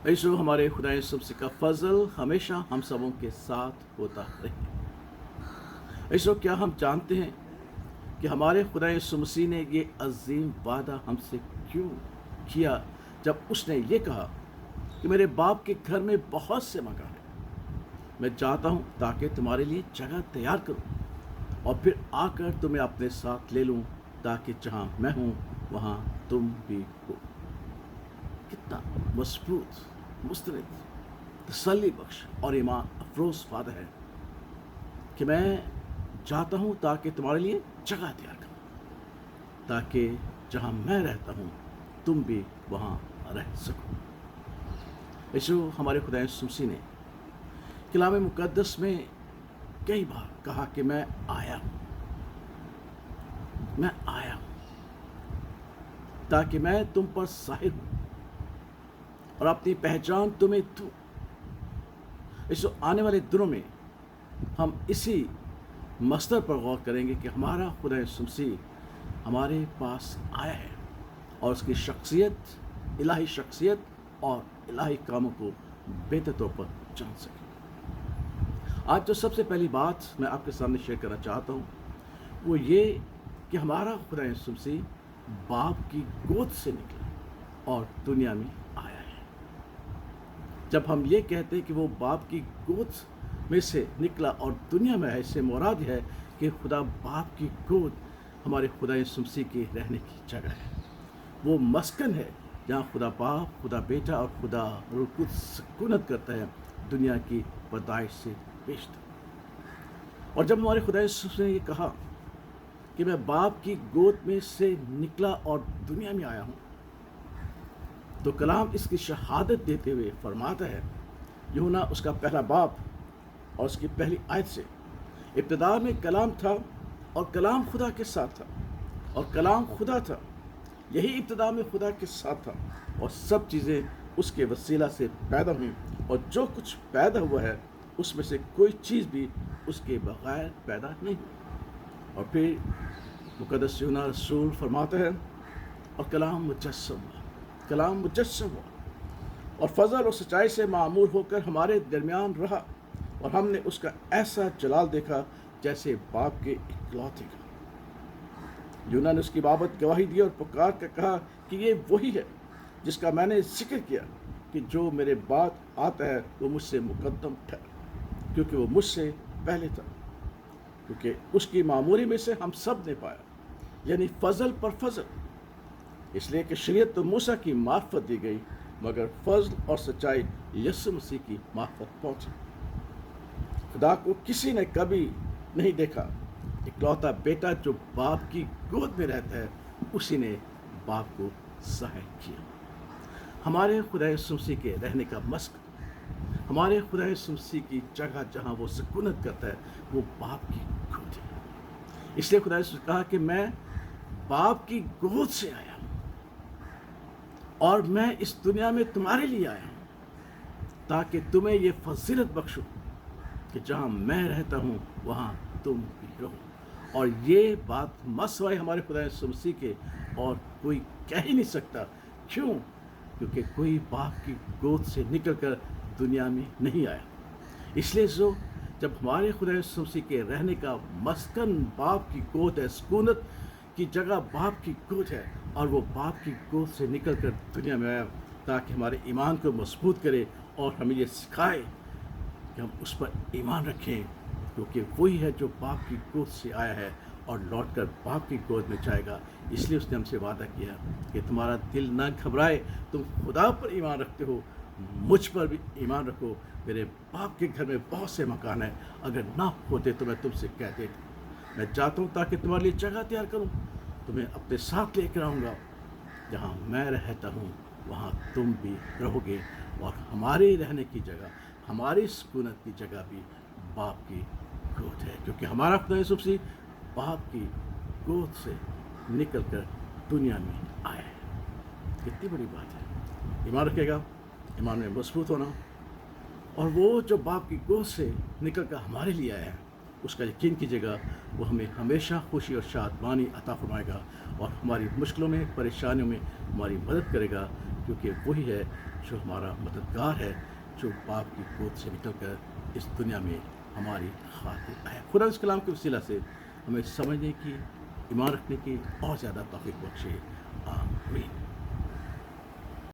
ऐसो हमारे खुदा यीशु का फजल हमेशा हम सबों के साथ होता रहे। ऐसो क्या हम जानते हैं कि हमारे खुदा यीशु मसीह ने ये अजीम वादा हमसे क्यों किया जब उसने ये कहा कि मेरे बाप के घर में बहुत से मकान हैं, मैं चाहता हूँ ताकि तुम्हारे लिए जगह तैयार करूँ और फिर आकर तुम्हें अपने साथ ले लूँ ताकि जहाँ मैं हूँ वहाँ तुम भी हो। कितना मजबूत, मुस्तरद, तसल्ली बख्श और ईमान अफरोज वादा है कि मैं चाहता हूँ ताकि तुम्हारे लिए जगह तैयार करूँ ताकि जहाँ मैं रहता हूँ तुम भी वहाँ रह सको। यीशु हमारे खुदा यीशु मसीह ने कलाम मुकद्दस में कई बार कहा कि मैं आया हूँ ताकि मैं तुम पर साहिर हूँ और अपनी पहचान तुम्हें दूँ। यीशु आने वाले दिनों में हम इसी मसदर पर गौर करेंगे कि हमारा खुदा यीशु मसीह हमारे पास आया है और उसकी शख्सियत, इलाही शख्सियत और इलाही कामों को बेहतर तौर पर जान सकें। आज जो सबसे पहली बात मैं आपके सामने शेयर करना चाहता हूँ वो ये कि हमारा खुदा यीशु मसीह बाप की गोद से निकला और दुनिया में आया है। जब हम ये कहते हैं कि वो बाप की गोद में से निकला और दुनिया में है, इससे मुराद है कि खुदा बाप की गोद हमारे खुदा यीशु मसीह के रहने की जगह है। वो मस्कन है जहाँ खुदा बाप, खुदा बेटा और खुदा रूह कुद्स सुकूनत करता है दुनिया की पैदाइश से पेश तक। और जब हमारे खुदा यीशु मसीह ने ये कहा कि मैं बाप की गोद में से निकला और दुनिया में आया हूँ, तो कलाम इसकी शहादत देते हुए फरमाता है, यूहन्ना उसका पहला बाप और उसकी पहली आयत से, इब्तिदा में कलाम था और कलाम खुदा के साथ था और कलाम खुदा था, यही इब्तिदा में खुदा के साथ था और सब चीज़ें उसके वसीला से पैदा हुई और जो कुछ पैदा हुआ है उसमें से कोई चीज़ भी उसके बगैर पैदा नहीं हुई। और फिर मुकद्दस यूहन्ना रसूल फरमाता है, और कलाम मुजस्सम हुआ और फजल और सच्चाई से मामूर होकर हमारे दरमियान रहा और हमने उसका ऐसा जलाल देखा जैसे बाप के इकलौते का। यूहन्ना ने उसकी बाबत गवाही दी और पुकार कर कहा कि ये वही है जिसका मैंने जिक्र किया कि जो मेरे बाद आता है वो मुझसे मुकद्दम था क्योंकि वो मुझसे पहले था, क्योंकि उसकी मामूरी में से हम सब ने पाया, यानी फजल पर फजल। इसलिए कि शरीयत तो मूसा की मार्फत दी गई मगर फजल और सच्चाई यीशु मसीह की मार्फत पहुंची। खुदा को किसी ने कभी नहीं देखा, इकलौता बेटा जो बाप की गोद में रहता है उसी ने बाप को ज़ाहिर किया। हमारे खुदा यीशु मसीह के रहने का मस्क, हमारे खुदा यीशु मसीह की जगह जहाँ वो सुकूनत करता है वो बाप की गोद है। इसलिए खुदा यीशु ने कहा कि मैं बाप की गोद से आया हूँ और मैं इस दुनिया में तुम्हारे लिए आया हूँ ताकि तुम्हें ये फजीलत बख्शूँ कि जहाँ मैं रहता हूँ वहाँ तुम भी रहो। और ये बात मसवाए हमारे खुदा यीशु मसीह के और कोई कह ही नहीं सकता। क्यों? क्योंकि कोई बाप की गोद से निकलकर दुनिया में नहीं आया। इसलिए जब हमारे खुदा यीशु मसीह के रहने का मस्कन बाप की गोद है, सुकूनत की जगह बाप की गोद है और वो बाप की गोद से निकलकर दुनिया में आया ताकि हमारे ईमान को मजबूत करे और हमें ये सिखाए कि हम उस पर ईमान रखें, क्योंकि वही है जो बाप की गोद से आया है और लौटकर बाप की गोद में जाएगा। इसलिए उसने हमसे वादा किया कि तुम्हारा दिल ना घबराए, तुम खुदा पर ईमान रखते हो, मुझ पर भी ईमान रखो। मेरे बाप के घर में बहुत से मकान हैं, अगर ना होते तो मैं तुमसे कह देता। मैं चाहता हूँ ताकि तुम्हारे लिए जगह तैयार करूँ, तुम्हें अपने साथ लेकर आऊँगा, जहाँ मैं रहता हूँ वहाँ तुम भी रहोगे और हमारे रहने की जगह, हमारी सुकूनत की जगह भी बाप की गोद है, क्योंकि हमारा खुदा यीशु मसीह बाप की गोद से निकलकर दुनिया में आया है। कितनी बड़ी बात है। ईमान रखेगा, ईमान में मजबूत होना, और वो जो बाप की गोद से निकलकर हमारे लिए आया है उसका यकीन कीजिएगा वो हमें हमेशा खुशी और शादमानी अता फरमाएगा और हमारी मुश्किलों में, परेशानियों में हमारी मदद करेगा کیونکہ وہی ہے جو ہمارا مددگار ہے، جو باپ کی گود سے نکل کر اس دنیا میں ہماری خاطر آیا۔ خدا اس کلام کے وسیلہ سے ہمیں سمجھنے کی، ایمان رکھنے کی اور زیادہ توفیق بخشے، آمین۔